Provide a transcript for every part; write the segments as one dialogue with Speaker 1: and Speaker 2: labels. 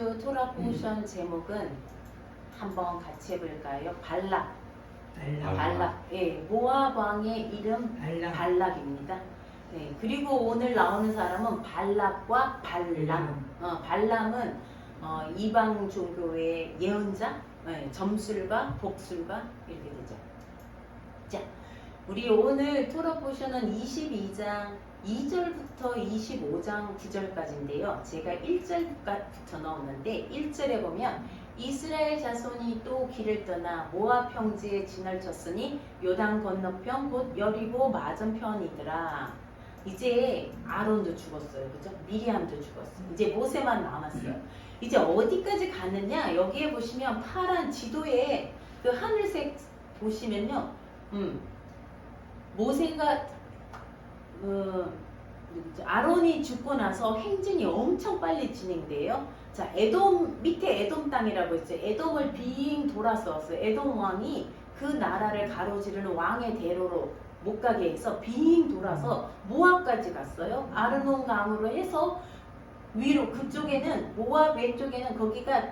Speaker 1: 주 토라 포션 제목은 한번 같이 해볼까요? 발락. 발락. 예, 모압 왕의 이름 발락입니다. 네, 그리고 오늘 나오는 사람은 발락과 발람. 발람은 이방 종교의 예언자, 점술가, 복술가 이렇게 되죠. 자, 우리 오늘 토라 포션은 22장 2절부터 25장 9절까지인데요. 제가 1절부터 넣었는데 1절에 보면 이스라엘 자손이 또 길을 떠나 모압 평지에 진을 쳤으니 요단 건너편 곧 여리고 맞은편이더라. 이제 아론도 죽었어요. 그죠? 미리암도 죽었어요. 이제 모세만 남았어요. 이제 어디까지 갔느냐? 여기에 보시면 파란 지도에 그 하늘색 보시면요. 모세가 아론이 죽고 나서 행진이 엄청 빨리 진행돼요. 자, 에돔 밑에 에돔 땅이라고 있어요. 에돔을 빙 돌아서 왔어요. 에돔 왕이 그 나라를 가로지르는 왕의 대로로 못 가게 해서 빙 돌아서 모압까지 갔어요. 아르논 강으로 해서 위로 그쪽에는 모압 왼쪽에는 거기가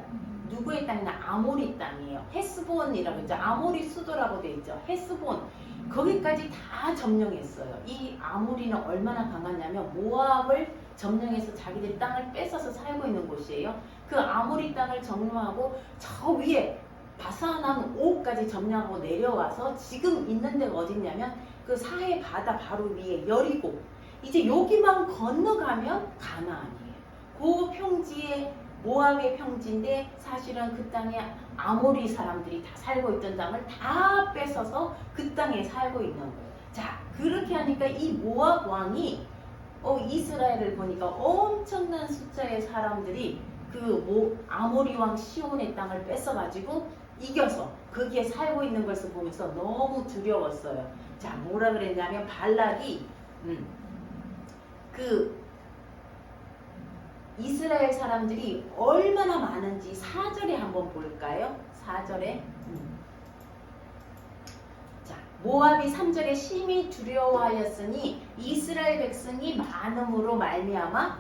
Speaker 1: 누구의 땅이냐? 아모리 땅이에요. 헤스본이라고 있죠. 아모리 수도라고 돼 있죠. 헤스본. 거기까지 다 점령했어요. 이 아모리는 얼마나 강하냐면 모압을 점령해서 자기들 땅을 뺏어서 살고 있는 곳이에요. 그 아모리 땅을 점령하고 저 위에 바산한 오까지 점령하고 내려와서 지금 있는 데가 어딨냐면 그 사해 바다 바로 위에 여리고 이제 여기만 건너가면 가나안이에요. 그 평지에 모압의 평지인데 사실은 그 땅에 아모리 사람들이 다 살고 있던 땅을 다 뺏어서 그 땅에 살고 있는 거예요. 자, 그렇게 하니까 이 모압 왕이 이스라엘을 보니까 엄청난 숫자의 사람들이 그 아모리 왕 시온의 땅을 뺏어가지고 이겨서 거기에 살고 있는 것을 보면서 너무 두려웠어요. 자, 뭐라 그랬냐면 발락이 그 이스라엘 사람들이 얼마나 많은지 4절에 한번 볼까요? 4절에 자, 모압이 3절에 심히 두려워하였으니 이스라엘 백성이 많음으로 말미암아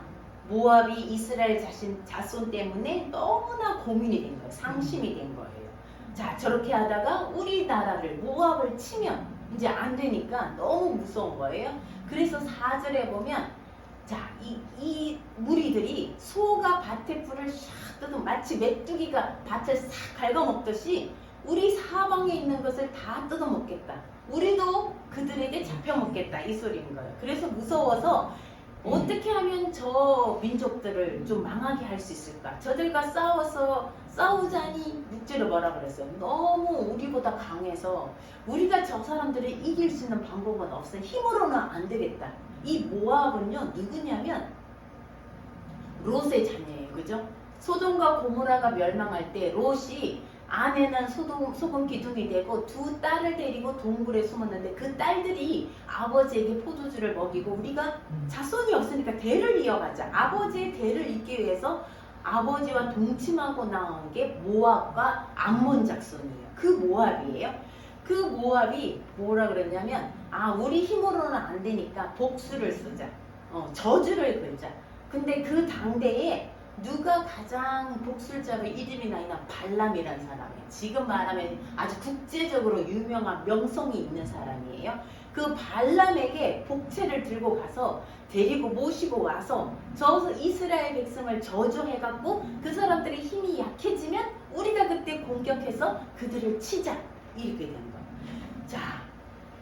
Speaker 1: 모압이 이스라엘 자손 때문에 너무나 고민이 된 거예요. 상심이 된 거예요. 자, 저렇게 하다가 우리나라를 모압을 치면 이제 안 되니까 너무 무서운 거예요. 그래서 4절에 보면 자, 이 무리들이 소가 밭의 풀을 샥 뜯어 마치 메뚜기가 밭을 싹 갉아먹듯이 우리 사방에 있는 것을 다 뜯어먹겠다. 우리도 그들에게 잡혀먹겠다. 이 소리인 거예요. 그래서 무서워서 어떻게 하면 저 민족들을 좀 망하게 할 수 있을까? 저들과 싸우자니 6절에 뭐라 그랬어요? 너무 우리보다 강해서 우리가 저 사람들을 이길 수 있는 방법은 없어. 힘으로는 안 되겠다. 이 모압은요 누구냐면 롯의 자녀예요. 그죠? 소돔과 고모라가 멸망할 때 롯이 아내는 소금 기둥이 되고 두 딸을 데리고 동굴에 숨었는데 그 딸들이 아버지에게 포도주를 먹이고 우리가 자손이 없으니까 대를 이어가자. 아버지의 대를 잇기 위해서 아버지와 동침하고 나온 게 모압과 암몬 작손이에요. 그 모압이에요. 그 모압이 뭐라 그랬냐면 우리 힘으로는 안 되니까 복수를 쓰자. 저주를 걸자. 근데 그 당대에 누가 가장 복술자로 이름이 나 있나? 발람이라는 사람이에요. 지금 말하면 아주 국제적으로 유명한 명성이 있는 사람이에요. 그 발람에게 복채를 들고 가서 데리고 모시고 와서 저 이스라엘 백성을 저주해갖고 그 사람들의 힘이 약해지면 우리가 그때 공격해서 그들을 치자. 이렇게 된 거예요. 자,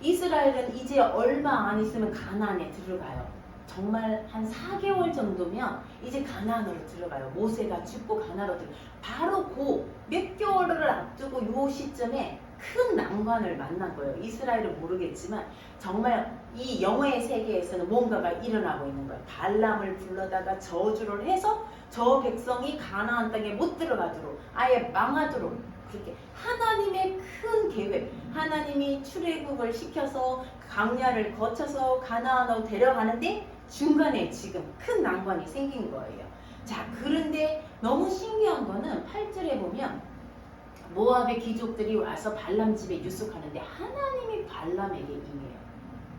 Speaker 1: 이스라엘은 이제 얼마 안 있으면 가나안에 들어가요. 정말 한 4개월 정도면 이제 가나안으로 들어가요. 모세가 죽고 가나안으로 들어가요. 바로 그 몇 개월을 앞두고 요 시점에 큰 난관을 만난 거예요. 이스라엘은 모르겠지만 정말 이 영어의 세계에서는 뭔가가 일어나고 있는 거예요. 발람을 불러다가 저주를 해서 저 백성이 가나안 땅에 못 들어가도록 아예 망하도록 그렇게 하나님의 큰 계획, 하나님이 출애굽을 시켜서 광야를 거쳐서 가나안으로 데려가는데 중간에 지금 큰 난관이 생긴 거예요. 자, 그런데 너무 신기한 거는 8절에 보면 모압의 귀족들이 와서 발람 집에 유숙하는데 하나님이 발람에게 임해요.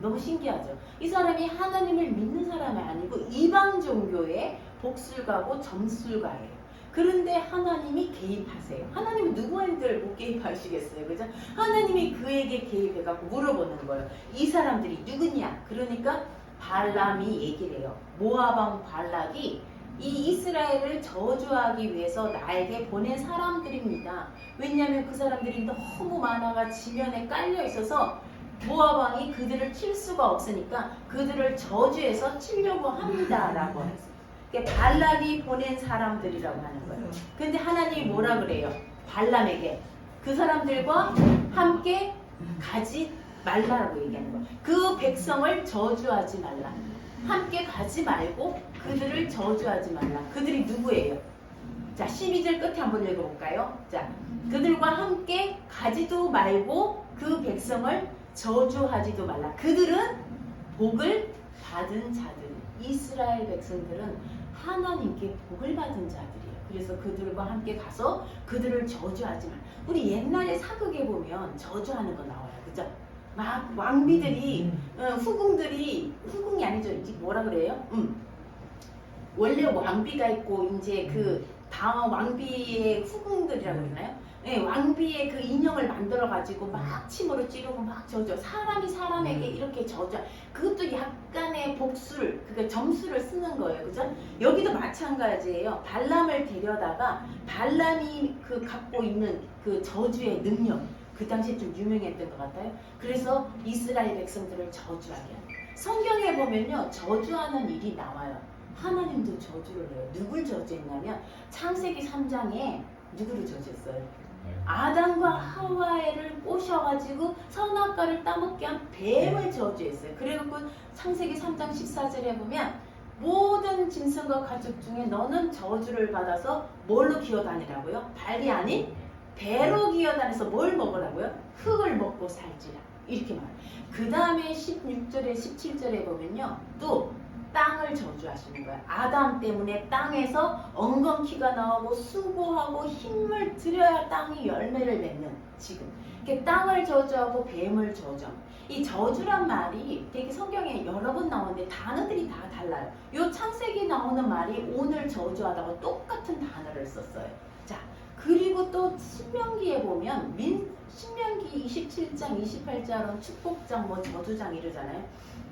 Speaker 1: 너무 신기하죠? 이 사람이 하나님을 믿는 사람이 아니고 이방 종교의 복술가고 점술가예요. 그런데 하나님이 개입하세요. 하나님은 누구한테 못 개입하시겠어요, 그죠? 하나님이 그에게 개입해갖고 물어보는 거예요. 이 사람들이 누구냐? 그러니까 발람이 얘기를 해요. 모압 왕 발락이 이 이스라엘을 저주하기 위해서 나에게 보낸 사람들입니다. 왜냐하면 그 사람들이 너무 많아가 지면에 깔려 있어서 모압 왕이 그들을 칠 수가 없으니까 그들을 저주해서 치려고 합니다라고 했어요. 그러니까 발락이 보낸 사람들이라고 하는 거예요. 근데 하나님이 뭐라 그래요? 발람에게 그 사람들과 함께 가지 말라라고 얘기하는 거예요. 그 백성을 저주하지 말라. 함께 가지 말고 그들을 저주하지 말라. 그들이 누구예요? 자, 12절 끝에 한번 읽어볼까요? 자, 그들과 함께 가지도 말고 그 백성을 저주하지도 말라. 그들은 복을 받은 자들. 이스라엘 백성들은 하나님께 복을 받은 자들이에요. 그래서 그들과 함께 가서 그들을 저주하지 말라. 우리 옛날에 사극에 보면 저주하는 거 나와요. 그죠? 막 왕비들이 후궁이 아니죠. 이제 뭐라 그래요? 원래 왕비가 있고 이제 그 다음 왕비의 후궁들이라고 그러나요? 네, 왕비의 그 인형을 만들어 가지고 막 침으로 찌르고 막 저주. 사람이 사람에게 이렇게 저주. 그것도 약간의 복수를, 그러니까 점수를 쓰는 거예요. 그죠? 여기도 마찬가지예요. 발람을 데려다가 발람이 그 갖고 있는 그 저주의 능력, 그 당시에 좀 유명했던 것 같아요. 그래서 이스라엘 백성들을 저주하게 해요. 성경에 보면요, 저주하는 일이 나와요. 하나님도 저주를 해요. 누굴 저주했냐면 창세기 3장에 누구를 저주했어요? 아담과 하와를 꼬셔가지고 선악과를 따먹게 한 뱀을 저주했어요. 그래갖고 창세기 3장 14절에 보면 모든 짐승과 가축 중에 너는 저주를 받아서 뭘로 기어다니라고요? 발이 아닌 배로 기어다녀서 뭘 먹으라고요? 흙을 먹고 살지라. 이렇게 말해요. 그 다음에 16절에 17절에 보면요, 또 땅을 저주하시는 거예요. 아담 때문에 땅에서 엉겅퀴가 나오고 수고하고 힘을 들여야 땅이 열매를 맺는, 지금 이렇게 땅을 저주하고 뱀을 저주하고. 이 저주란 말이 되게 성경에 여러 번 나오는데 단어들이 다 달라요. 요 창세기 나오는 말이 오늘 저주하다고 똑같은 단어를 썼어요. 자, 그리고 또 신명기에 보면 신명기 27장 28장은 축복장 뭐 저주장 이러잖아요.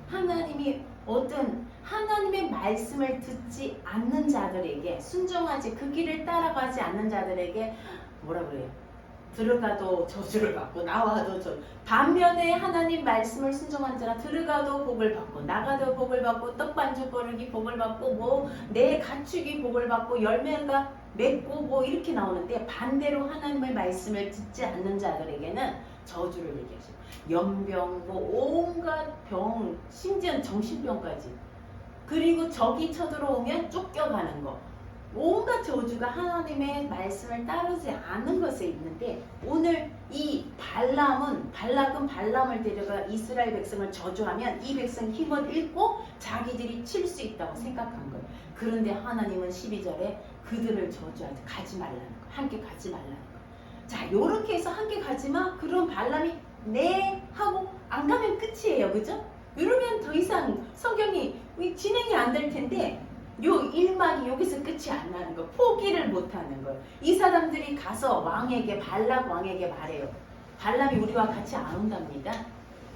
Speaker 1: 하나님이 어떤 하나님의 말씀을 듣지 않는 자들에게, 순종하지 그 길을 따라가지 않는 자들에게 뭐라 그래요? 들어가도 저주를 받고 나와도 저주. 반면에 하나님 말씀을 순종한 자라 들어가도 복을 받고 나가도 복을 받고 떡반죽 거르기 복을 받고 뭐 내 가축이 복을 받고 열매가 맺고 뭐 이렇게 나오는데, 반대로 하나님의 말씀을 듣지 않는 자들에게는 저주를 얘기하시고, 연병 뭐 온갖 병, 심지어는 정신병까지, 그리고 적이 쳐들어오면 쫓겨가는 거, 온갖 저주가 하나님의 말씀을 따르지 않는 것에 있는데, 오늘 이 발락은 발람을 데려가 이스라엘 백성을 저주하면 이 백성 힘을 잃고 자기들이 칠 수 있다고 생각한 거예요. 그런데 하나님은 12절에 그들을 저주하지, 가지 말라는 거, 함께 가지 말라는 거. 자, 요렇게 해서 함께 가지마. 그럼 발람이 네 하고 안 가면 끝이에요. 그죠? 이러면 더 이상 성경이 진행이 안 될 텐데, 요 일막이 여기서 끝이 안 나는 거, 포기를 못 하는 거예요. 이 사람들이 가서 왕에게, 발락 왕에게 말해요. 발람이 우리와 같이 안 온답니다.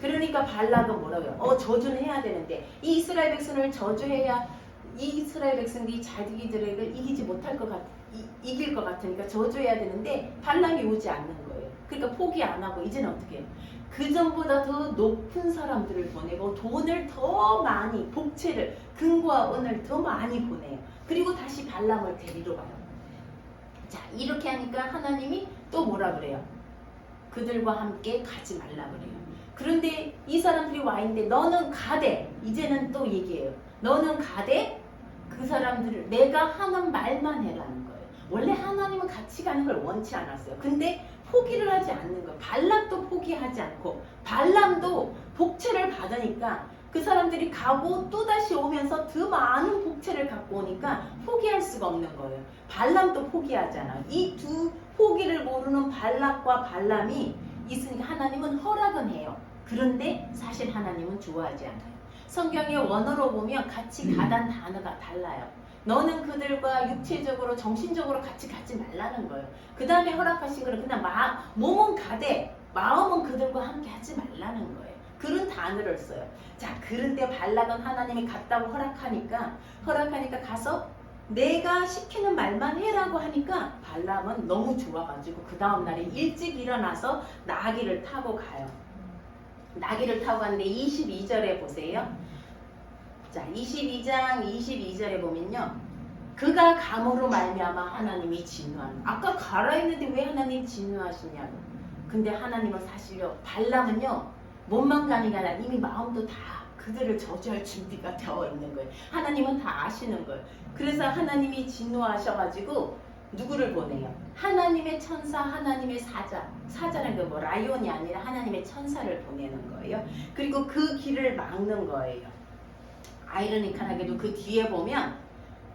Speaker 1: 그러니까 발락은 뭐라고요? 저주는 해야 되는데, 이 이스라엘 백성을 저주해야 이 이스라엘 백성들이 자기들을 이기지 못할 것 이길 것 같으니까 저주해야 되는데 발람이 오지 않는 거예요. 그러니까 포기 안 하고 이제는 어떻게 해요? 그 전보다 더 높은 사람들을 보내고 돈을 더 많이, 복채를, 금과 은을 더 많이 보내요. 그리고 다시 발람을 데리러 가요. 자, 이렇게 하니까 하나님이 또 뭐라 그래요? 그들과 함께 가지 말라 그래요. 그런데 이 사람들이 와 있는데 너는 가되, 이제는 또 얘기해요. 너는 가되 그 사람들을 내가 하는 말만 해라는 거예요. 원래 하나님은 같이 가는 걸 원치 않았어요. 근데 포기를 하지 않는 거예요. 발락도 포기하지 않고, 발람도 복채를 받으니까 그 사람들이 가고 또다시 오면서 더 많은 복채를 갖고 오니까 포기할 수가 없는 거예요. 발람도 포기하잖아요. 이 두 포기를 모르는 발락과 발람이 있으니까 하나님은 허락은 해요. 그런데 사실 하나님은 좋아하지 않아요. 성경의 원어로 보면 같이 가단 단어가 달라요. 너는 그들과 육체적으로 정신적으로 같이 가지 말라는 거예요. 그 다음에 허락하신 거는 그냥 몸은 가되 마음은 그들과 함께 하지 말라는 거예요. 그런 단어를 써요. 자, 그런데 발락은 하나님이 갔다고 허락하니까 가서 내가 시키는 말만 해라고 하니까 발람은 너무 좋아가지고 그 다음날에 일찍 일어나서 나귀를 타고 가요. 나귀를 타고 가는데 22절에 보세요. 자, 22장 22절에 보면요. 그가 감으로 말미암아 하나님이 진노하는. 아까 가라 했는데 왜 하나님 진노하시냐고. 근데 하나님은 사실요. 발람은요. 몸만 가는 게 아니라 이미 마음도 다 그들을 저주할 준비가 되어 있는 거예요. 하나님은 다 아시는 거예요. 그래서 하나님이 진노하셔가지고 누구를 보내요? 하나님의 천사, 하나님의 사자. 사자는 그 뭐 라이온이 아니라 하나님의 천사를 보내는 거예요. 그리고 그 길을 막는 거예요. 아이러니컬하게도 그 뒤에 보면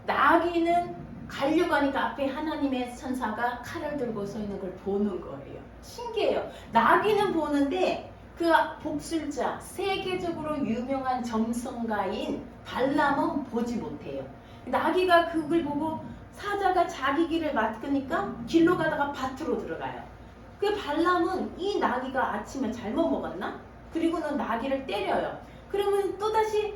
Speaker 1: 나귀는 가려고 하니까 앞에 하나님의 천사가 칼을 들고 서 있는 걸 보는 거예요. 신기해요. 나귀는 보는데 그 복술자, 세계적으로 유명한 점성가인 발람은 보지 못해요. 나귀가 그걸 보고 사자가 자기 길을 맡으니까 길로 가다가 밭으로 들어가요. 그 발람은 이 나귀가 아침에 잘못 먹었나? 그리고는 나귀를 때려요. 그러면 또다시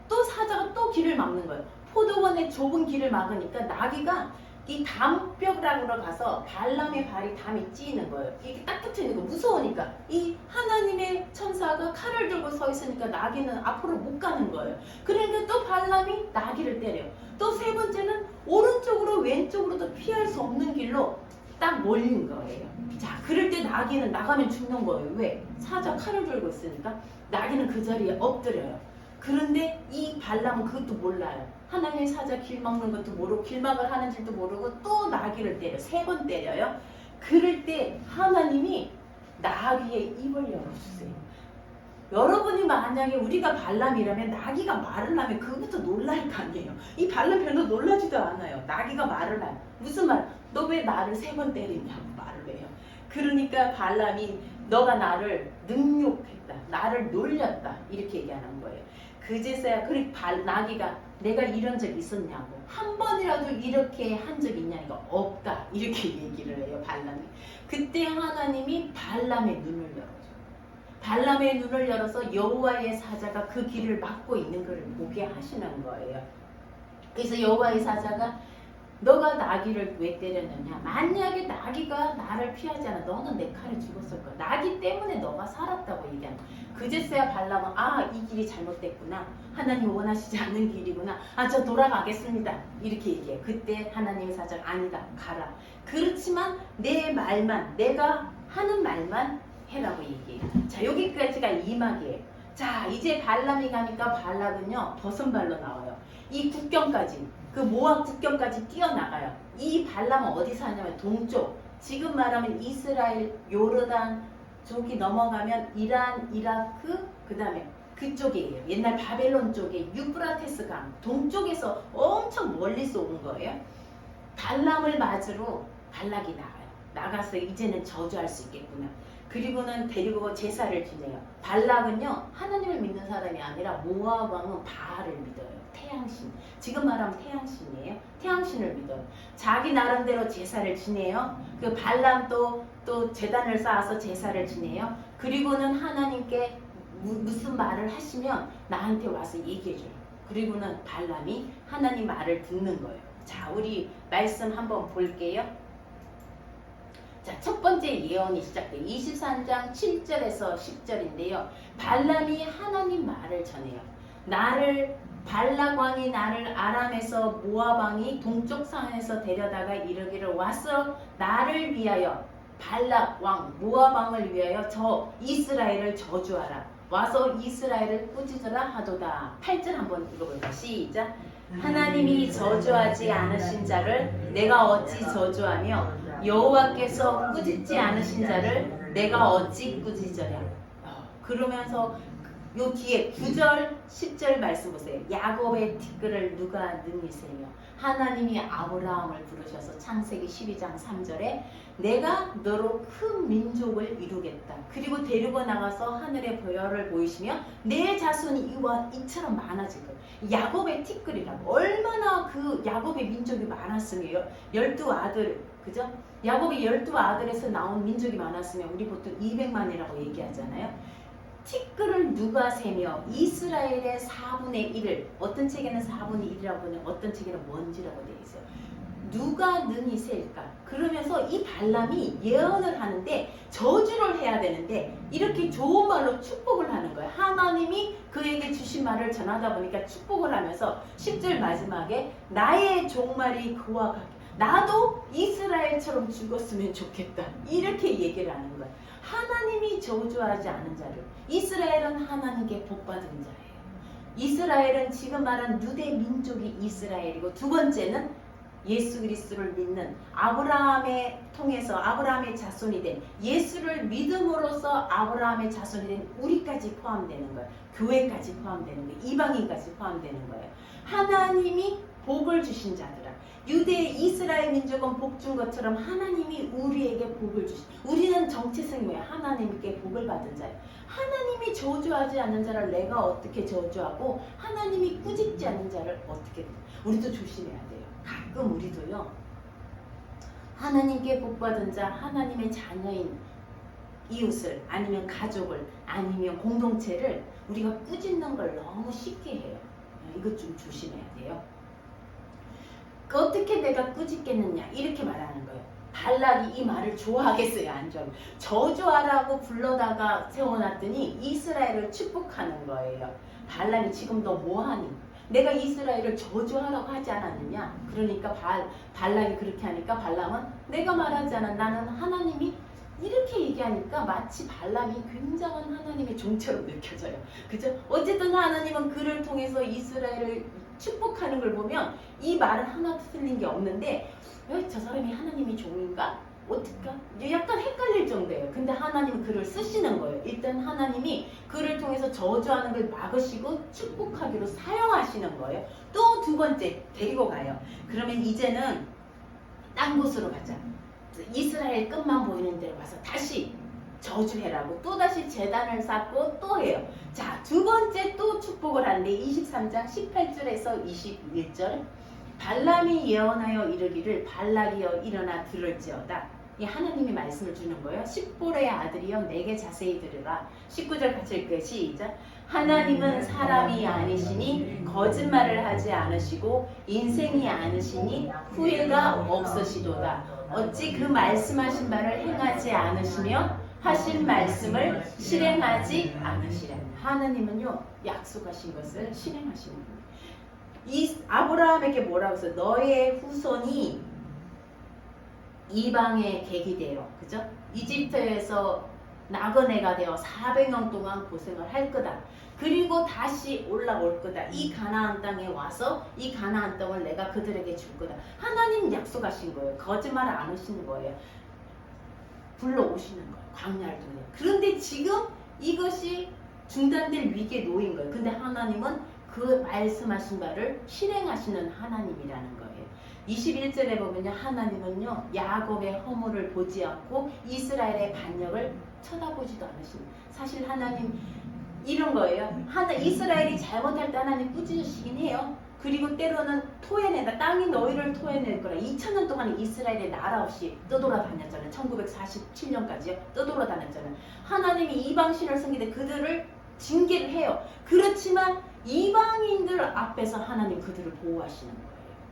Speaker 1: 또 사자가 또 길을 막는 거예요. 포도원의 좁은 길을 막으니까 나귀가 이 담벼락으로 가서 발람의 발이 담이 찌는 거예요. 이게 딱 붙으니까 무서우니까 이 하나님의 천사가 칼을 들고 서 있으니까 나귀는 앞으로 못 가는 거예요. 그러니까 또 발람이 나귀를 때려요. 또 세 번째는 오른쪽으로 왼쪽으로도 피할 수 없는 길로 딱 몰린 거예요. 자, 그럴 때 나귀는 나가면 죽는 거예요. 왜? 사자 칼을 들고 있으니까 나귀는 그 자리에 엎드려요. 그런데 이 발람은 그것도 몰라요. 하나님의 사자 길 막는 것도 모르고 길막을 하는 줄도 모르고 또 나귀를 때려. 3번 때려요. 그럴 때 하나님이 나귀의 입을 열어주세요. 여러분이 만약에 우리가 발람이라면 나귀가 말을 하면 그것부터 놀랄 거 아니에요. 이 발람 별로 놀라지도 않아요. 나귀가 말을 해요. 무슨 말? 너 왜 나를 3번 때리냐고 말을 해요. 그러니까 발람이 너가 나를 능욕했다. 나를 놀렸다. 이렇게 얘기하는 거예요. 그제서야 나귀가 내가 이런 적 있었냐고. 한 번이라도 이렇게 한 적 있냐니까 없다. 이렇게 얘기를 해요. 발람이. 그때 하나님이 발람의 눈을 열어줘요. 발람의 눈을 열어서 여호와의 사자가 그 길을 막고 있는 걸 보게 하시는 거예요. 그래서 여호와의 사자가 너가 나귀를 왜 때렸느냐? 만약에 나귀가 나를 피하지 않아 너는 내 칼에 죽었을 거야. 나귀 때문에 너가 살았다고 얘기하는 거야. 그제서야 발람은 이 길이 잘못됐구나. 하나님 원하시지 않는 길이구나. 저 돌아가겠습니다. 이렇게 얘기해요. 그때 하나님의 사자가 아니다. 가라. 그렇지만 내 말만 내가 하는 말만 해라고 얘기해요. 자, 여기까지가 2막이에요. 자, 이제 발람이 가니까 발락은요 버선발로 나와요. 이 국경까지 그 모압 국경까지 뛰어나가요. 이 발람은 어디 사냐면 동쪽. 지금 말하면 이스라엘, 요르단 쪽이 넘어가면 이란, 이라크, 그 다음에 그쪽이에요. 옛날 바벨론 쪽에 유프라테스 강 동쪽에서 엄청 멀리서 온 거예요. 발람을 맞으러 발락이 나가요. 나가서 이제는 저주할 수 있겠구나. 그리고는 데리고 제사를 지내요. 발락은요 하나님을 믿는 사람이 아니라 모압 왕은 바알을 믿어요. 태양신. 지금 말하면 태양신이에요. 태양신을 믿어요. 자기 나름대로 제사를 지내요. 그 발람도 또 제단을 쌓아서 제사를 지내요. 그리고는 하나님께 무슨 말을 하시면 나한테 와서 얘기해줘요. 그리고는 발람이 하나님 말을 듣는 거예요. 자, 우리 말씀 한번 볼게요. 자, 첫 번째 예언이 시작돼요. 23장 7절에서 10절인데요. 발람이 하나님 말을 전해요. 발락 왕이 나를 아람에서 모압 왕이 동쪽 산에서 데려다가 이르기를 와서 나를 위하여 발락 왕 모압 왕을 위하여 저 이스라엘을 저주하라. 와서 이스라엘을 꾸짖으라 하도다. 8절 한번 읽어볼까요? 시작. 하나님이 저주하지 않으신 자를 내가 어찌 저주하며 여호와께서 꾸짖지 않으신 자를 내가 어찌 꾸짖으랴. 그러면서 요 뒤에 9절, 10절 말씀 보세요. 야곱의 티끌을 누가 능히 세며 하나님이 아브라함을 부르셔서 창세기 12장 3절에 내가 너로 큰 민족을 이루겠다. 그리고 데리고 나가서 하늘의 별을 보이시며 내 자손이 이와 이처럼 많아질 거예요. 야곱의 티끌이라고. 얼마나 그 야곱의 민족이 많았으며 12아들, 그죠? 야곱의 12아들에서 나온 민족이 많았으면 우리 보통 200만이라고 얘기하잖아요. 티끌을 누가 세며 이스라엘의 4분의 1을, 어떤 책에는 4분의 1이라고 보면 어떤 책에는 먼지라고 되어 있어요. 누가 능히 셀까? 그러면서 이 발람이 예언을 하는데 저주를 해야 되는데 이렇게 좋은 말로 축복을 하는 거예요. 하나님이 그에게 주신 말을 전하다 보니까 축복을 하면서 10절 마지막에 나의 종말이 그와 같게 나도 이스라엘처럼 죽었으면 좋겠다. 이렇게 얘기를 하는 거예요. 하나님이 저주하지 않은 자를, 이스라엘은 하나님께 복받은 자예요. 이스라엘은 지금 말한 유대 민족이 이스라엘이고, 두 번째는 예수 그리스도를 믿는 아브라함의 통해서 아브라함의 자손이 된, 예수를 믿음으로써 아브라함의 자손이 된 우리까지 포함되는 거예요. 교회까지 포함되는 거예요. 이방인까지 포함되는 거예요. 하나님이 복을 주신 자들아, 유대 이스라엘 민족은 복 준 것처럼 하나님이 우리에게 복을 주신, 우리는 정체성이 뭐야? 하나님께 복을 받은 자예요. 하나님이 저주하지 않는 자를 내가 어떻게 저주하고 하나님이 꾸짖지 않는 자를 어떻게, 우리도 조심해야 돼요. 가끔 우리도요, 하나님께 복받은 자, 하나님의 자녀인 이웃을, 아니면 가족을, 아니면 공동체를 우리가 꾸짖는 걸 너무 쉽게 해요. 이것 좀 조심해야 돼요. 어떻게 내가 꾸짖겠느냐, 이렇게 말하는 거예요. 발락이 이 말을 좋아하겠어요? 안 좋아하겠어요? 저주하라고 불러다가 세워놨더니 이스라엘을 축복하는 거예요. 발락이 지금 너 뭐하니? 내가 이스라엘을 저주하라고 하지 않았느냐? 그러니까 발락이 그렇게 하니까 발람은 내가 말하지 않아, 나는 하나님이, 이렇게 얘기하니까 마치 발람이 굉장한 하나님의 종처럼 느껴져요. 그죠? 어쨌든 하나님은 그를 통해서 이스라엘을 축복하는 걸 보면 이 말은 하나도 틀린 게 없는데, 왜 저 사람이 하나님의 종인가? 어떨까? 약간 헷갈릴 정도예요. 근데 하나님은 그를 쓰시는 거예요. 일단 하나님이 그를 통해서 저주하는 걸 막으시고 축복하기로 사용하시는 거예요. 또 두 번째 데리고 가요. 그러면 이제는 딴 곳으로 가자. 이스라엘 끝만 보이는 데로 가서 다시 저주해라고 또다시 제단을 쌓고 또 해요. 자, 두 번째 또 축복을 하는데 23장 18절에서 21절, 발람이 예언하여 이르기를 발락이여 일어나 들을지어다. 이 하나님이 말씀을 주는 거예요. 십볼의 아들이여 내게 자세히 들으라. 19절 같이 읽게요. 시작. 하나님은 사람이 아니시니 거짓말을 하지 않으시고 인생이 아니시니 후회가 없으시도다. 어찌 그 말씀하신 바를 행하지 않으시며 하신 말씀을 실행하지 않으시랴. 하나님은요, 약속하신 것을 실행하시는 분이에요. 이 아브라함에게 뭐라고 했어요? 너의 후손이 이방의 객이 되어, 그죠? 이집트에서 나그네가 되어 400년 동안 고생을 할 거다. 그리고 다시 올라올 거다. 이 가나안 땅에 와서 이 가나안 땅을 내가 그들에게 줄 거다. 하나님 약속하신 거예요. 거짓말 안 하시는 거예요. 불러오시는 거예요. 광야를 통해. 그런데 지금 이것이 중단될 위기에 놓인 거예요. 근데 하나님은 그 말씀하신 바를 실행하시는 하나님이라는 거예요. 21절에 보면요, 하나님은요 야곱의 허물을 보지 않고 이스라엘의 반역을 쳐다보지도 않으십니다. 사실 하나님 이런 거예요. 이스라엘이 잘못할 때 하나님 꾸짖으시긴 해요. 그리고 때로는 토해낸다. 땅이 너희를 토해낼 거라. 2000년 동안 이스라엘의 나라 없이 떠돌아다녔잖아요. 1947년까지요. 떠돌아다녔잖아요. 하나님이 이방신을 섬기되 그들을 징계를 해요. 그렇지만 이방인들 앞에서 하나님 그들을 보호하시는 거예요.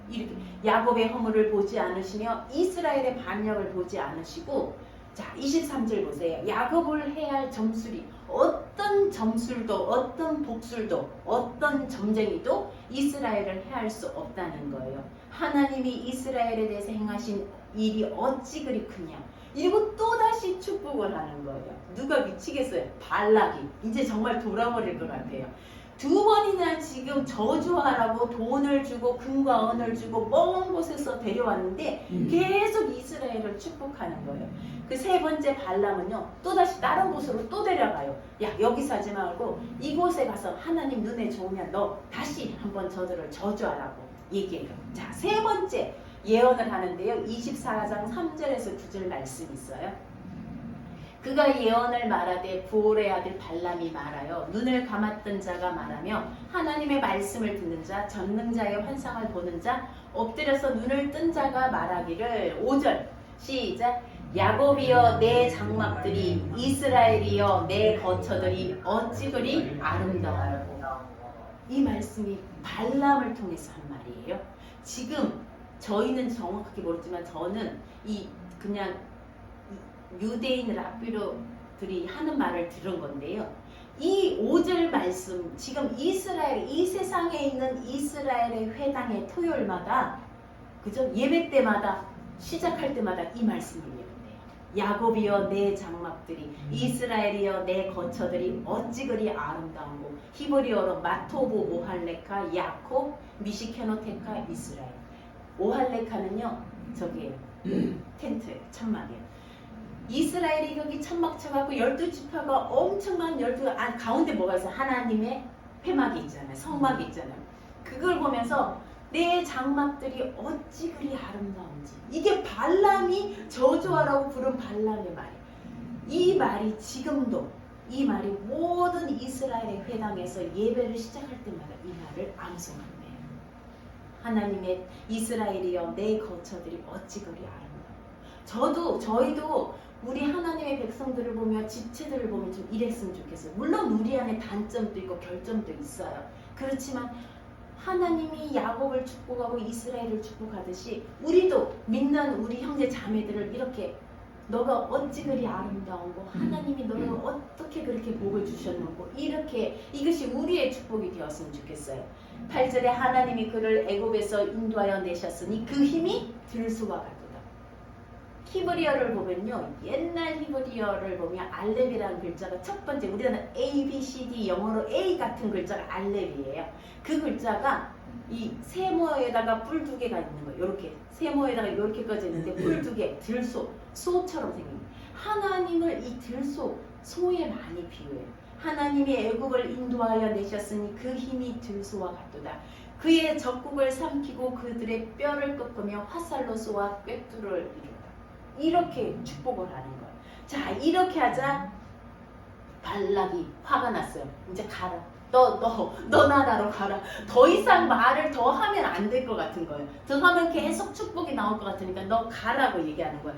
Speaker 1: 이렇게 야곱의 허물을 보지 않으시며 이스라엘의 반역을 보지 않으시고, 자 23절 보세요. 야곱을 해야 할 점술이, 어떤 점술도 어떤 복술도 어떤 점쟁이도 이스라엘을 해할 수 없다는 거예요. 하나님이 이스라엘에 대해서 행하신 일이 어찌 그리 크냐. 이러고 또다시 축복을 하는 거예요. 누가 미치겠어요? 발락이 이제 정말 돌아버릴 것 같아요. 두 번이나 지금 저주하라고 돈을 주고 금과 은을 주고 먼 곳에서 데려왔는데 계속 이스라엘을 축복하는 거예요. 그 세 번째 발람은요, 또다시 다른 곳으로 또 데려가요. 야, 여기서 하지 말고 이곳에 가서 하나님 눈에 좋으면 너 다시 한번 저들을 저주하라고 얘기해요. 자, 세 번째 예언을 하는데요. 24장 3절에서 9절 말씀이 있어요. 그가 예언을 말하되 부올의 아들 발람이 말하여 눈을 감았던 자가 말하며 하나님의 말씀을 듣는 자 전능자의 환상을 보는 자 엎드려서 눈을 뜬 자가 말하기를 5절 시작 야곱이여 내 장막들이 이스라엘이여 내 거처들이 어찌 그리 아름다워하고 이 말씀이 발람을 통해서 한 말이에요. 지금 저희는 정확하게 모르지만 저는 이 그냥 유대인 랍비로들이 하는 말을 들은 건데요. 이 5절 말씀 지금 이스라엘 이 세상에 있는 이스라엘의 회당의 토요일마다 그죠? 예배 때마다 시작할 때마다 이 말씀을 외운대요. 야곱이여 내 장막들이 이스라엘이여 내 거처들이 어찌 그리 아름다운고 히브리어로 마토브 오할레카 야콥 미시케노테카 이스라엘 오할레카는요 저기에요. 텐트예요. 천막이에요. 이스라엘이 여기 천막 쳐갖고 12지파가 엄청난 가운데 뭐가 있어요? 하나님의 회막이 있잖아요. 성막이 있잖아요. 그걸 보면서 내 장막들이 어찌 그리 아름다운지 이게 발람이 저주하라고 부른 발람의 말이에요. 이 말이 지금도 이 말이 모든 이스라엘의 회당에서 예배를 시작할 때마다 이 말을 암송한대요. 하나님의 이스라엘이여 내 거처들이 어찌 그리 아름다워. 저희도 우리 하나님의 백성들을 보며 지체들을 보면 좀 이랬으면 좋겠어요. 물론 우리 안에 단점도 있고 결점도 있어요. 그렇지만 하나님이 야곱을 축복하고 이스라엘을 축복하듯이 우리도 믿는 우리 형제 자매들을 이렇게 너가 어찌 그리 아름다운고 하나님이 너를 어떻게 그렇게 복을 주셨는고 이렇게 이것이 우리의 축복이 되었으면 좋겠어요. 8절에 하나님이 그를 애굽에서 인도하여 내셨으니 그 힘이 들소와 같도다. 히브리어를 보면요. 옛날 히브리어를 보면 알렙이라는 글자가 첫 번째 우리는 A, B, C, D 영어로 A 같은 글자가 알렙이에요. 그 글자가 이 세모에다가 뿔 두 개가 있는 거예요. 이렇게 세모에다가 이렇게 꺼져 있는데 뿔 두 개, 들소, 소처럼 생긴 하나님을 이 들소, 소에 많이 비유해요. 하나님이 애굽을 인도하여 내셨으니 그 힘이 들소와 같도다. 그의 적국을 삼키고 그들의 뼈를 꺾으며 화살로 쏘아 꿰뚫을 이루다. 이렇게 축복을 하는 거예요. 자, 이렇게 하자 발락이 화가 났어요. 이제 가라. 너 나라로 가라. 더 이상 말을 더 하면 안 될 것 같은 거예요. 더 하면 계속 축복이 나올 것 같으니까 너 가라고 얘기하는 거예요.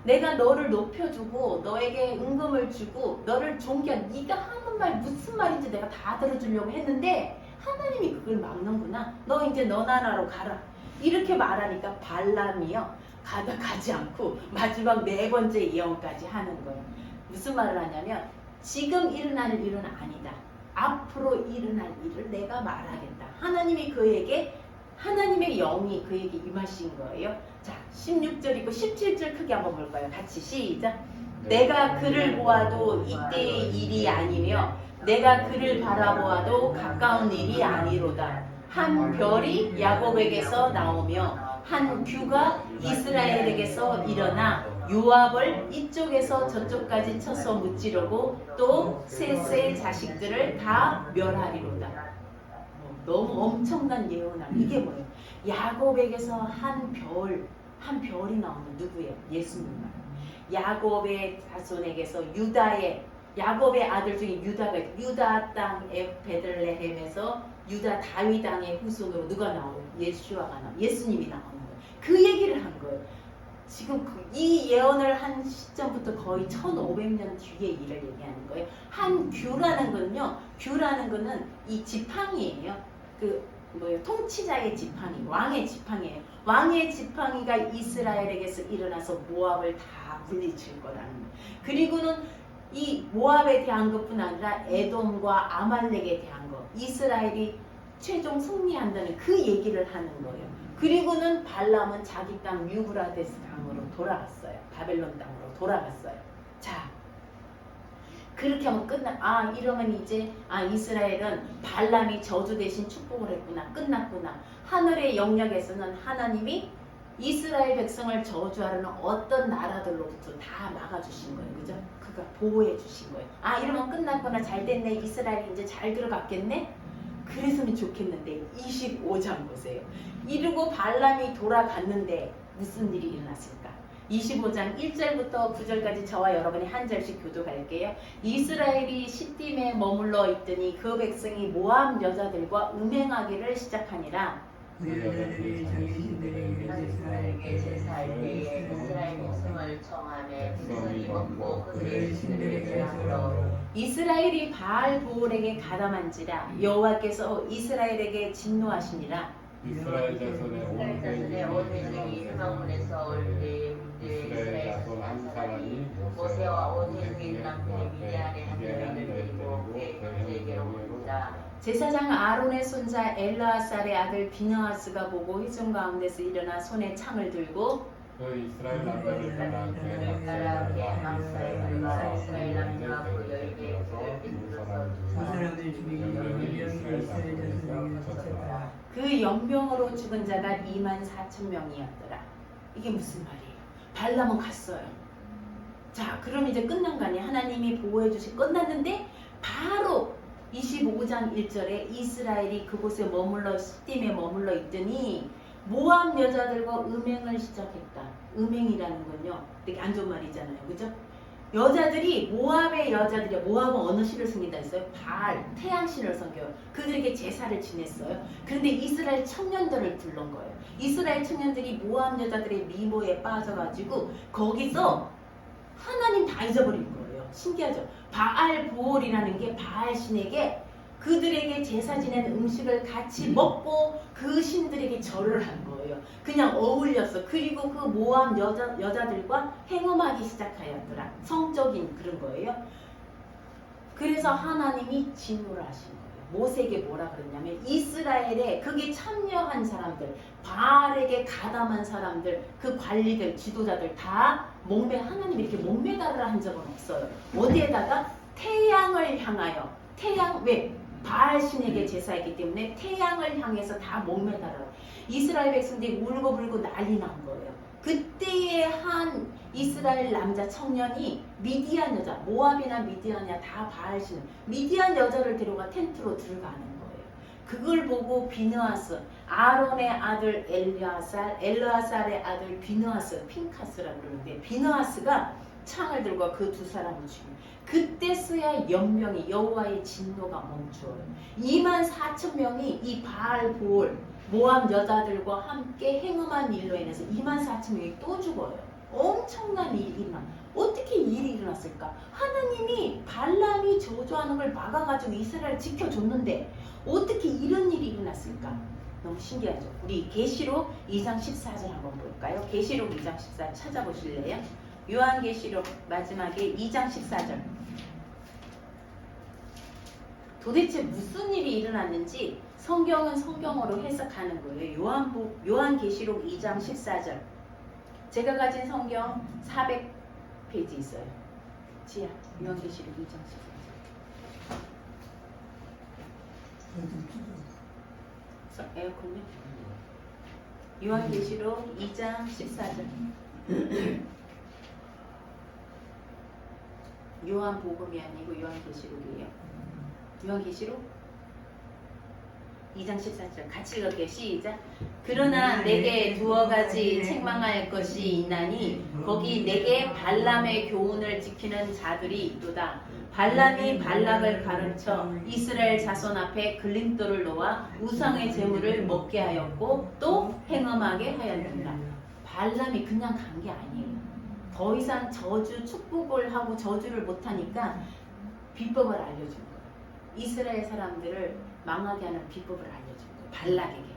Speaker 1: 내가 너를 높여주고 너에게 은금을 주고 너를 존경. 네가 하는 말 무슨 말인지 내가 다 들어주려고 했는데 하나님이 그걸 막는구나. 너 이제 너 나라로 가라. 이렇게 말하니까 발람이요. 가지 않고 마지막 네 번째 예언까지 하는 거예요. 무슨 말을 하냐면 지금 일어날 일은 아니다. 앞으로 일어날 일을 내가 말하겠다. 하나님이 그에게 하나님의 영이 그에게 임하신 거예요. 자, 16절이고 17절 크게 한번 볼까요? 같이 시작. 내가 그를 보아도 이때의 일이 아니며 내가 그를 바라보아도 가까운 일이 아니로다. 한 별이 야곱에게서 나오며 한 규가 이스라엘에게서 일어나 요압을 이쪽에서 저쪽까지 쳐서 무찌르고 또 셋의 자식들을 다 멸하리로다. 너무 엄청난 예언함. 이게 뭐예요? 야곱에게서 한 별이 나오는 누구예요? 예수님. 야곱의 자손에게서 야곱의 아들 중에 유다 땅 베들레헴에서 유다 다윗 왕의 후손으로 누가 나오고 예수아가 나오고 예수님이 나오는 거예요. 그 얘기를 한 거예요. 지금 이 예언을 한 시점부터 거의 1500년 뒤의 일을 얘기하는 거예요. 한 규라는 거는 이 지팡이예요. 통치자의 지팡이, 왕의 지팡이에요. 왕의 지팡이가 이스라엘에게서 일어나서 모압을 다 물리칠 거라는 거예요. 그리고는 이 모압에 대한 것뿐 아니라 에돔과 아말렉에 대한 것, 이스라엘이 최종 승리한다는 그 얘기를 하는 거예요. 그리고는 발람은 자기 땅 유브라데스 강으로 돌아갔어요. 바벨론 땅으로 돌아갔어요. 자, 그렇게 하면 이러면 이제 이스라엘은 발람이 저주 대신 축복을 했구나. 끝났구나. 하늘의 영역에서는 하나님이 이스라엘 백성을 저주하려는 어떤 나라들로부터 다 막아주신 거예요. 그죠? 그가 보호해 주신 거예요. 이러면 끝났구나. 잘 됐네. 이스라엘이 이제 잘 들어갔겠네. 그랬으면 좋겠는데 25장 보세요. 이러고 발람이 돌아갔는데 무슨 일이 일어났을까? 25장 1절부터 9절까지 저와 여러분이 한 절씩 교도할게요. 이스라엘이 시딤에 머물러 있더니 그 백성이 모압 여자들과 음행하기를 시작하니라.
Speaker 2: 그 여자들이 자기 신들에게 제사할 때에 이스라엘 백성을 청하매 백성이 먹고 그들의 신들에게 제사하러
Speaker 1: 이스라엘이 바알 보올에게 가담한지라 여호와께서 이스라엘에게 진노하시니라.
Speaker 3: 이스라엘 자손의 온
Speaker 2: 회중이 회막문에서 올 때에 이스라엘 자손 한 사람이 모세와 온 회중이 남편이 미디안의 한 여인을 데리고 그에게로 오니라.
Speaker 1: 제사장 아론의 손자 엘르아살의 아들 비느하스가 보고 회중 가운데서 일어나 손에 창을 들고
Speaker 3: 그 이스라엘 남자를 따라
Speaker 2: 그의 막사에 이스라엘 남자와 그 여인에게
Speaker 4: 그 사람들이 죽이기 전에 이스라엘 자손에게 쳤다.
Speaker 1: 그 연병으로 죽은 자가 24,000명이었더라. 이게 무슨 말이에요? 발람은 갔어요. 자, 그럼 이제 끝난 거 아니에요? 하나님이 보호해 주시 끝났는데 바로 25장 1절에 이스라엘이 그곳에 시딤에 머물러 있더니 모압 여자들과 음행을 시작했다. 음행이라는 건요, 되게 안 좋은 말이잖아요, 그죠? 여자들이 모압의 여자들이 모압은 어느 신을 섬긴다 했어요? 바알, 태양신을 섬겨요. 그들에게 제사를 지냈어요. 그런데 이스라엘 청년들을 불른 거예요. 이스라엘 청년들이 모압 여자들의 미모에 빠져가지고 거기서 하나님 다 잊어버린 거예요. 신기하죠? 바알 보올이라는 게 바알 신에게 그들에게 제사 지낸 음식을 같이 먹고 그 신들에게 절을 한 거예요. 그냥 어울렸어. 그리고 그 모압 여자들과 행음하기 시작하였더라. 성적인 그런 거예요. 그래서 하나님이 진노를 하신 거예요. 모세에게 뭐라 그랬냐면 이스라엘에 그게 참여한 사람들, 바알에게 가담한 사람들, 그 관리들, 지도자들 다 하나님이 이렇게 목매달으라 한 적은 없어요. 어디에다가 태양을 향하여 왜? 바알 신에게 제사했기 때문에 태양을 향해서 다 목매달아요. 이스라엘 백성들이 울고불고 난리 난 거예요. 그때의 한 이스라엘 남자 청년이 미디안 여자, 모압이나 미디안이나 다 바알 신, 미디안 여자를 데려가 텐트로 들어가는 거예요. 그걸 보고 비느하스, 아론의 아들 엘르아살의 아들 비느하스, 핀카스라고 그러는데 비느하스가 창을 들고 그 두 사람을 죽여요. 그때서야 연병이 여호와의 진노가 멈추어요. 24,000명이 이 바알 보올 모압 여자들과 함께 행음한 일로 인해서 24,000명이 또 죽어요. 엄청난 일이 일어나. 어떻게 일이 일어났을까? 하나님이 발람이 저주하는 걸 막아가지고 이스라엘을 지켜줬는데 어떻게 이런 일이 일어났을까? 너무 신기하죠. 우리 계시록 2장 14절 한번 볼까요? 계시록 2장 14절 찾아보실래요? 요한계시록 마지막에 2장 14절. 도대체 무슨 일이 일어났는지 성경은 성경어로 해석하는 거예요. 요한계시록 2장 14절. 제가 가진 성경 400페이지 있어요. 지야, 요한계시록 2장 14절. 에어컨요? 요한계시록 2장 14절. 요한복음이 아니고 요한계시록이에요. 요한계시록 2장 14절 같이 읽을게요. 시작. 그러나 내게 두어 가지 책망할 것이 있나니 거기 내게 발람의 교훈을 지키는 자들이 있도다. 발람이 발락을 가르쳐 이스라엘 자손 앞에 글림돌을 놓아 우상의 제물을 먹게 하였고 또 행음하게 하였느니라. 발람이 그냥 간 게 아니에요. 더 이상 축복을 하고 저주를 못하니까 비법을 알려준 거예요. 이스라엘 사람들을 망하게 하는 비법을 알려준 거예요. 발락에게.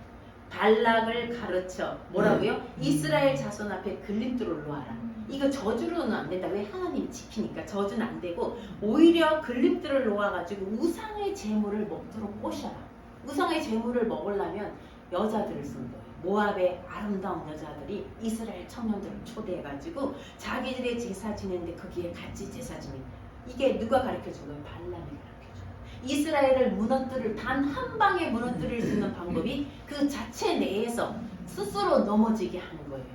Speaker 1: 발락을 가르쳐 뭐라고요? 이스라엘 자손 앞에 글림돌을 놓아라. 이거 저주로는 안 된다. 왜? 하나님이 지키니까 저주는 안 되고 오히려 글림돌을 놓아가지고 우상의 제물을 먹도록 꼬셔라. 우상의 제물을 먹으려면 여자들을 쓴 거예요. 모압의 아름다운 여자들이 이스라엘 청년들을 초대해가지고 자기들의 제사 지내는데 거기에 같이 제사 지내 이게 누가 가르쳐준 거예요? 발람이 가르쳐준 거예요. 이스라엘을 무너뜨릴 단 한 방에 무너뜨릴 수 있는 방법이 그 자체 내에서 스스로 넘어지게 하는 거예요.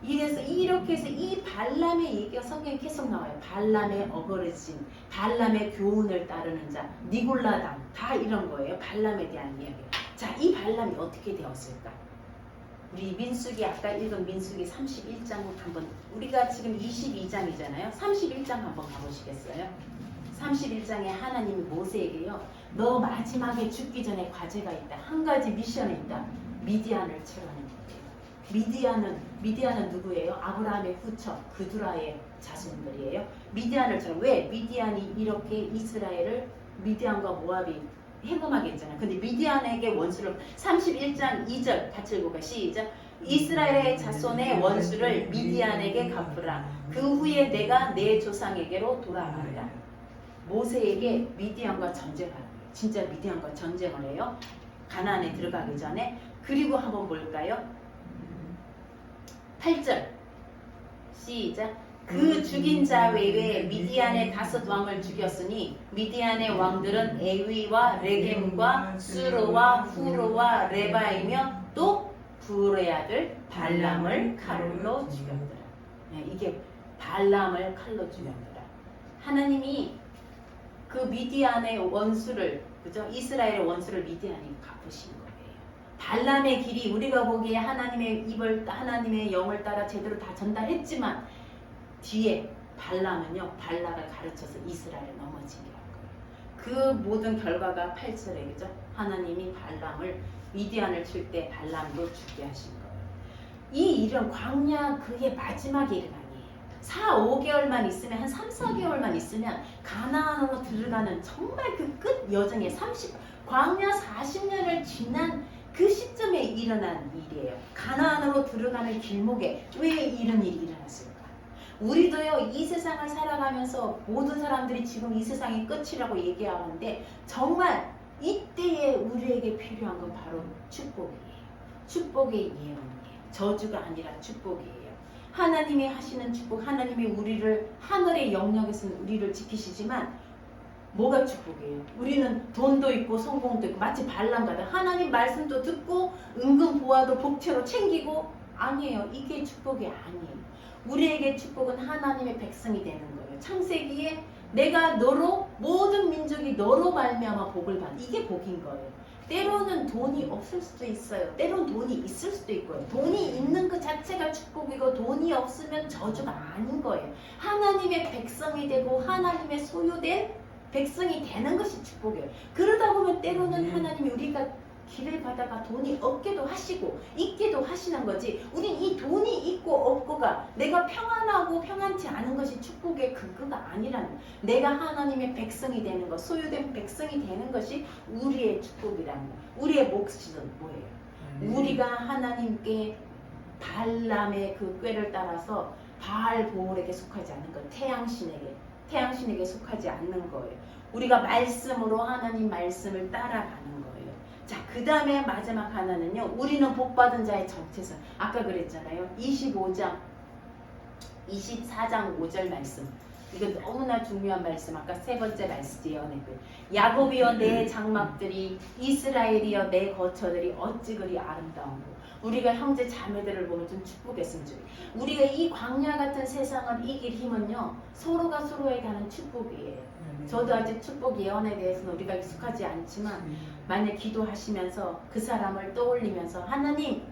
Speaker 1: 이래서 이렇게 해서 이 발람의 얘기가 성경에 계속 나와요. 발람의 어거러진, 발람의 교훈을 따르는 자, 니골라당 다 이런 거예요. 발람에 대한 이야기. 자, 이 발람이 어떻게 되었을까? 우리 민수기 아까 읽은 민수기 31장 한번 우리가 지금 22장이잖아요. 31장 한번 가보시겠어요? 31장에 하나님이 모세에게요. 너 마지막에 죽기 전에 과제가 있다. 한 가지 미션이 있다. 미디안을 치러는 거예요. 미디안은 누구예요? 아브라함의 후처 그두라의 자손들이에요. 미디안을 치러. 왜? 미디안이 이렇게 이스라엘을 미디안과 모압이 행음하게 했잖아요. 근데 미디안에게 원수를 31장 2절 같이 읽어봐. 시작. 이스라엘의 자손의 원수를 미디안에게 갚으라. 그 후에 내가 내 조상에게로 돌아간다. 모세에게 미디안과 전쟁을 하는 거예요. 진짜 미디안과 전쟁을 해요. 가나안에 들어가기 전에. 그리고 한번 볼까요? 8절 시작. 그 죽인 자 외에 미디안의 5 왕을 죽였으니 미디안의 왕들은 에위와 레겜과 수로와 후로와 레바이며 또 부르의 아들 발람을 칼로 죽였더라. 이게 발람을 칼로 죽였더라. 하나님이 그 미디안의 원수를, 그죠? 이스라엘의 원수를 미디안이 갚으신 거예요. 발람의 길이 우리가 보기에 하나님의 입을, 하나님의 영을 따라 제대로 다 전달했지만 뒤에 발람은요, 발락을 가르쳐서 이스라엘을 넘어지게 한 거예요. 그 모든 결과가 8절에, 그죠? 하나님이 발람을 미디안을 칠 때 발람도 죽게 하신 거예요. 이 일은 광야 그의 마지막 일은 아니에요. 4, 5개월만 있으면, 한 3, 4개월만 있으면 가나안으로 들어가는 정말 그 끝 여정에 광야 40년을 지난 그 시점에 일어난 일이에요. 가나안으로 들어가는 길목에 왜 이런 일이 일어났을까? 우리도요, 이 세상을 살아가면서 모든 사람들이 지금 이 세상이 끝이라고 얘기하는데 정말 이때에 우리에게 필요한 건 바로 축복이에요. 축복의 예언이에요. 저주가 아니라 축복이에요. 하나님이 하시는 축복, 하나님이 우리를 하늘의 영역에서는 우리를 지키시지만 뭐가 축복이에요? 우리는 돈도 있고 성공도 있고 마치 발람같이 하나님 말씀도 듣고 은근 보아도 복채로 챙기고 아니에요. 이게 축복이 아니에요. 우리에게 축복은 하나님의 백성이 되는 거예요. 창세기에 내가 너로 모든 민족이 너로 말미암아 복을 받는 이게 복인 거예요. 때로는 돈이 없을 수도 있어요. 때로는 돈이 있을 수도 있고요. 돈이 있는 그 자체가 축복이고 돈이 없으면 저주가 아닌 거예요. 하나님의 백성이 되고 하나님의 소유된 백성이 되는 것이 축복이에요. 그러다 보면 때로는 하나님이 우리가 길을 가다가 돈이 없게도 하시고 있게도 하시는 거지, 우린 이 돈이 있고 없고가 내가 평안하고 평안치 않은 것이 축복의 근거가 아니라는 거예요. 내가 하나님의 백성이 되는 것, 소유된 백성이 되는 것이 우리의 축복이라는 거예요. 우리의 몫은 뭐예요? 우리가 하나님께 발람의 그 꾀를 따라서 바알보올에게 속하지 않는 거예요. 태양신에게 속하지 않는 거예요. 우리가 말씀으로 하나님 말씀을 따라가는 거예요. 자, 그 다음에 마지막 하나는요, 우리는 복받은 자의 정체성. 아까 그랬잖아요. 24장 5절 말씀. 이건 너무나 중요한 말씀. 아까 세 번째 말씀 예언했고요. 야곱이여 내 장막들이, 이스라엘이여 내 거처들이 어찌 그리 아름다운고. 우리가 형제 자매들을 보면 좀 축복했으면 좋겠어요. 우리가 이 광야 같은 세상을 이길 힘은요, 서로가 서로에게 하는 축복이에요. 저도 아직 축복 예언에 대해서는 우리가 익숙하지 않지만 만약 기도하시면서 그 사람을 떠올리면서 하나님,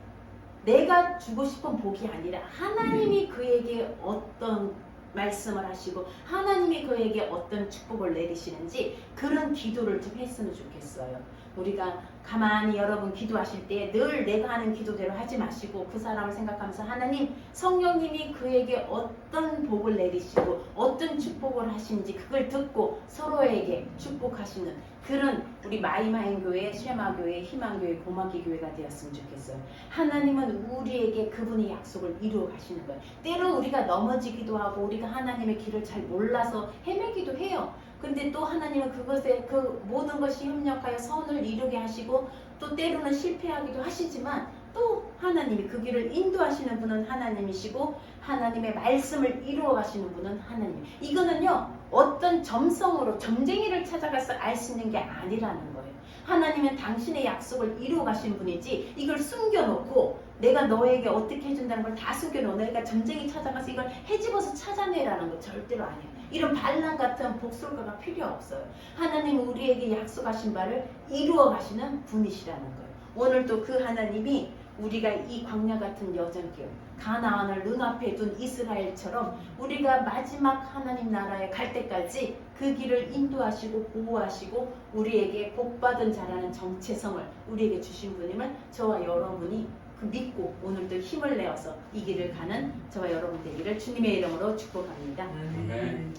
Speaker 1: 내가 주고 싶은 복이 아니라 하나님이 그에게 어떤 말씀을 하시고 하나님이 그에게 어떤 축복을 내리시는지 그런 기도를 좀 했으면 좋겠어요. 우리가 가만히 여러분 기도하실 때 늘 내가 하는 기도대로 하지 마시고 그 사람을 생각하면서 하나님, 성령님이 그에게 어떤 복을 내리시고 어떤 축복을 하시는지 그걸 듣고 서로에게 축복하시는 그런 우리 마이마인 교회, 쉐마교회, 희망교회, 고마기 교회가 되었으면 좋겠어요. 하나님은 우리에게 그분의 약속을 이루어 가시는 거예요. 때로 우리가 넘어지기도 하고 우리가 하나님의 길을 잘 몰라서 헤매기도 해요. 근데 또 하나님은 그것에 그 모든 것이 협력하여 선을 이루게 하시고 또 때로는 실패하기도 하시지만 또 하나님이 그 길을 인도하시는 분은 하나님이시고 하나님의 말씀을 이루어 가시는 분은 하나님. 이거는요 어떤 점성으로 점쟁이를 찾아가서 알 수 있는 게 아니라는 거예요. 하나님은 당신의 약속을 이루어 가신 분이지 이걸 숨겨놓고 내가 너에게 어떻게 해준다는 걸 다 숨겨놓고 내가 점쟁이 찾아가서 이걸 헤집어서 찾아내라는 거 절대로 아니에요. 이런 반란 같은 복술가가 필요 없어요. 하나님은 우리에게 약속하신 바를 이루어 가시는 분이시라는 거예요. 오늘도 그 하나님이 우리가 이 광야 같은 여정길 가나안을 눈앞에 둔 이스라엘처럼 우리가 마지막 하나님 나라에 갈 때까지 그 길을 인도하시고 보호하시고 우리에게 복받은 자라는 정체성을 우리에게 주신 분임을 저와 여러분이 믿고 오늘도 힘을 내어서 이 길을 가는 저와 여러분 되기를 주님의 이름으로 축복합니다.
Speaker 3: 아멘.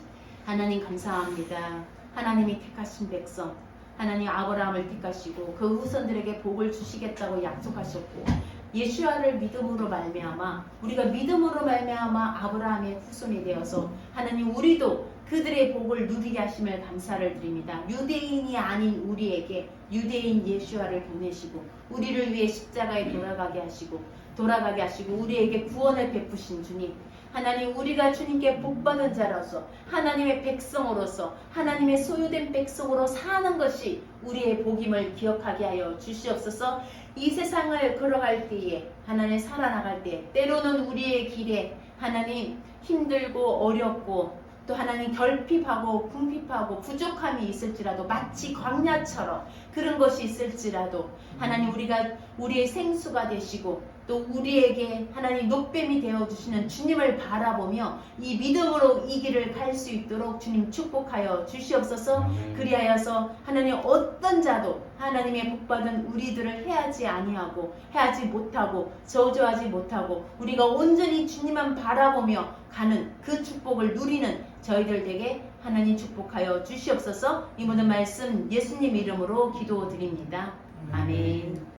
Speaker 1: 하나님 감사합니다. 하나님이 택하신 백성 하나님 아브라함을 택하시고 그 후손들에게 복을 주시겠다고 약속하셨고 예수와를 믿음으로 말미암아 우리가 믿음으로 말미암아 아브라함의 후손이 되어서 하나님 우리도 그들의 복을 누리게 하심을 감사를 드립니다. 유대인이 아닌 우리에게 유대인 예수와를 보내시고 우리를 위해 십자가에 돌아가게 하시고 우리에게 구원을 베푸신 주님 하나님 우리가 주님께 복받은 자로서 하나님의 백성으로서 하나님의 소유된 백성으로 사는 것이 우리의 복임을 기억하게 하여 주시옵소서. 이 세상을 걸어갈 때에 하나님 살아나갈 때 때로는 우리의 길에 하나님 힘들고 어렵고 또 하나님 결핍하고 궁핍하고 부족함이 있을지라도 마치 광야처럼 그런 것이 있을지라도 하나님 우리의 생수가 되시고 또 우리에게 하나님 녹뱀이 되어주시는 주님을 바라보며 이 믿음으로 이 길을 갈 수 있도록 주님 축복하여 주시옵소서. 그리하여서 하나님 어떤 자도 하나님의 복받은 우리들을 해하지 못하고 저주하지 못하고 우리가 온전히 주님만 바라보며 가는 그 축복을 누리는 저희들 되게 하나님 축복하여 주시옵소서. 이 모든 말씀 예수님 이름으로 기도드립니다. 아멘.